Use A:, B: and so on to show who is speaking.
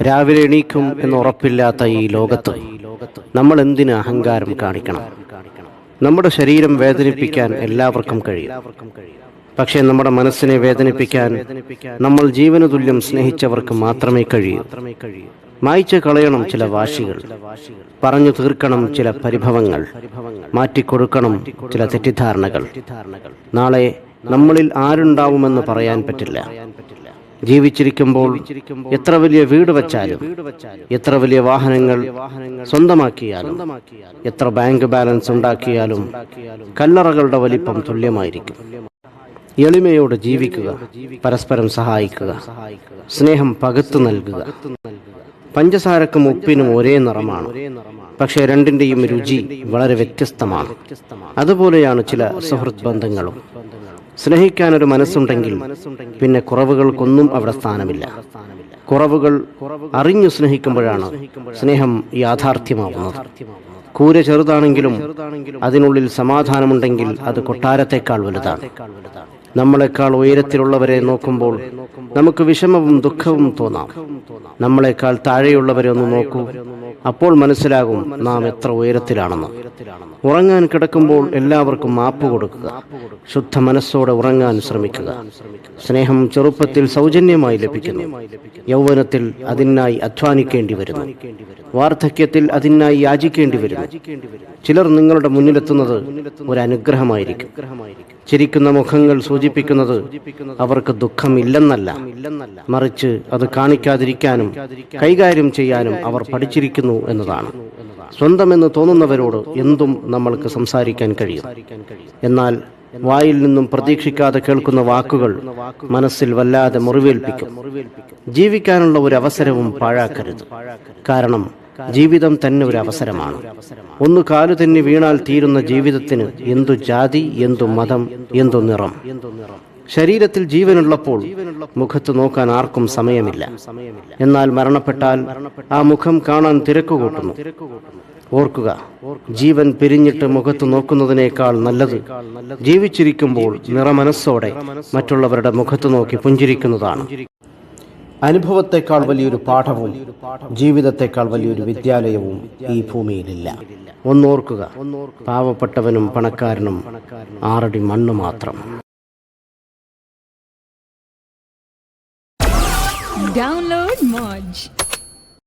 A: രാവിലെ എണീക്കും എന്ന് ഉറപ്പില്ലാത്ത ഈ ലോകത്ത് നമ്മൾ എന്തിന് അഹങ്കാരം കാണിക്കണം? നമ്മുടെ ശരീരം വേദനിപ്പിക്കാൻ എല്ലാവർക്കും കഴിയും. പക്ഷേ നമ്മുടെ മനസ്സിനെ വേദനിപ്പിക്കാൻ നമ്മൾ ജീവന തുല്യം സ്നേഹിച്ചവർക്ക് മാത്രമേ കഴിയൂ. മായ്ച്ചു കളയണം ചില വാശികൾ, പറഞ്ഞു തീർക്കണം ചില പരിഭവങ്ങൾ, മാറ്റിക്കൊടുക്കണം ചില തെറ്റിദ്ധാരണകൾ. നാളെ നമ്മളിൽ ആരുണ്ടാവുമെന്ന് പറയാൻ പറ്റില്ല. ജീവിച്ചിരിക്കുമ്പോൾ എത്ര വലിയ വീട് വച്ചാലും, എത്ര വലിയ വാഹനങ്ങൾ സ്വന്തമാക്കിയാലും, എത്ര ബാങ്ക് ബാലൻസ് ഉണ്ടാക്കിയാലും കല്ലറകളുടെ വലിപ്പം തുല്യമായിരിക്കും. എളിമയോട് ജീവിക്കുക, പരസ്പരം സഹായിക്കുക, സ്നേഹം പകുത്തു നൽകുക. പഞ്ചസാരക്കും ഉപ്പിനും ഒരേ നിറമാണ്, പക്ഷേ രണ്ടിന്റെയും രുചി വളരെ വ്യത്യസ്തമാണ്. അതുപോലെയാണ് ചില സുഹൃത്ത് ബന്ധങ്ങളും. സ്നേഹിക്കാനൊരു മനസ്സുണ്ടെങ്കിൽ പിന്നെ കുറവുകൾക്കൊന്നും അവിടെ സ്ഥാനമില്ല. കുറവുകൾ അറിഞ്ഞു സ്നേഹിക്കുമ്പോഴാണ് സ്നേഹം യാഥാർത്ഥ്യമാവുന്നത്. കൂര ചെറുതാണെങ്കിലും അതിനുള്ളിൽ സമാധാനമുണ്ടെങ്കിൽ അത് കൊട്ടാരത്തെക്കാൾ വലുതാണ്. നമ്മളെക്കാൾ ഉയരത്തിലുള്ളവരെ നോക്കുമ്പോൾ നമുക്ക് വിഷമവും ദുഃഖവും തോന്നാം. നമ്മളെക്കാൾ താഴെയുള്ളവരെ ഒന്ന് നോക്കൂ, അപ്പോൾ മനസ്സിലാകും നാം എത്ര ഉയരത്തിലാണെന്ന്. ഉറങ്ങാൻ കിടക്കുമ്പോൾ എല്ലാവർക്കും മാപ്പ് കൊടുക്കുക. ശുദ്ധ മനസ്സോടെ ഉറങ്ങാൻ ശ്രമിക്കുക. സ്നേഹം ചെറുപ്പത്തിൽ സൗജന്യമായി ലഭിക്കുന്നു. യൗവനത്തിൽ അതിനായി അധ്വാനിക്കേണ്ടി വരുന്നു. വാർദ്ധക്യത്തിൽ അതിനായി യാചിക്കേണ്ടി വരുന്നു. ചിലർ നിങ്ങളുടെ മുന്നിലെത്തുന്നത് ഒരു അനുഗ്രഹമായിരിക്കും. ചിരിക്കുന്ന മുഖങ്ങൾ സൂചിപ്പിക്കുന്നത് അവർക്ക് ദുഃഖമില്ലെന്നല്ല, മറിച്ച് അത് കാണിക്കാതിരിക്കാനും കൈകാര്യം ചെയ്യാനും അവർ പഠിച്ചിരിക്കുന്നു എന്നതാണ്. സ്വന്തമെന്ന് തോന്നുന്നവരോട് എന്തും നമ്മൾക്ക് സംസാരിക്കാൻ കഴിയും. എന്നാൽ വായിൽ നിന്നും പ്രതീക്ഷിക്കാതെ കേൾക്കുന്ന വാക്കുകൾ മനസ്സിൽ വല്ലാതെ മുറിവേൽപ്പിക്കും. ജീവിക്കാനുള്ള ഒരു അവസരവും പാഴാക്കരുത്. കാരണം ജീവിതം തന്നെ ഒരു അവസരമാണ്. ഒന്ന് കാലു തെന്നി വീണാൽ തീരുന്ന ജീവിതത്തിന് എന്തു ജാതി, എന്തു മതം, എന്തു നിറം. ശരീരത്തിൽ ജീവനുള്ളപ്പോൾ മുഖത്ത് നോക്കാൻ ആർക്കും സമയമില്ല. എന്നാൽ മരണപ്പെട്ടാൽ ആ മുഖം കാണാൻ തിരക്ക് കൂട്ടുന്നു. ഓർക്കുക, ജീവൻ പിരിഞ്ഞിട്ട് മുഖത്ത് നോക്കുന്നതിനേക്കാൾ നല്ലത് ജീവിച്ചിരിക്കുമ്പോൾ നിറമനസ്സോടെ മറ്റുള്ളവരുടെ മുഖത്ത് നോക്കി പുഞ്ചിരിക്കുന്നതാണ്. അനുഭവത്തെക്കാൾ വലിയൊരു പാഠവും ജീവിതത്തെക്കാൾ വലിയൊരു വിദ്യാലയവും ഈ ഭൂമിയിലില്ല. ഒന്നോർക്കുക, പാവപ്പെട്ടവനും പണക്കാരനും 6 അടി മണ്ണ് മാത്രം.
B: Download Moj.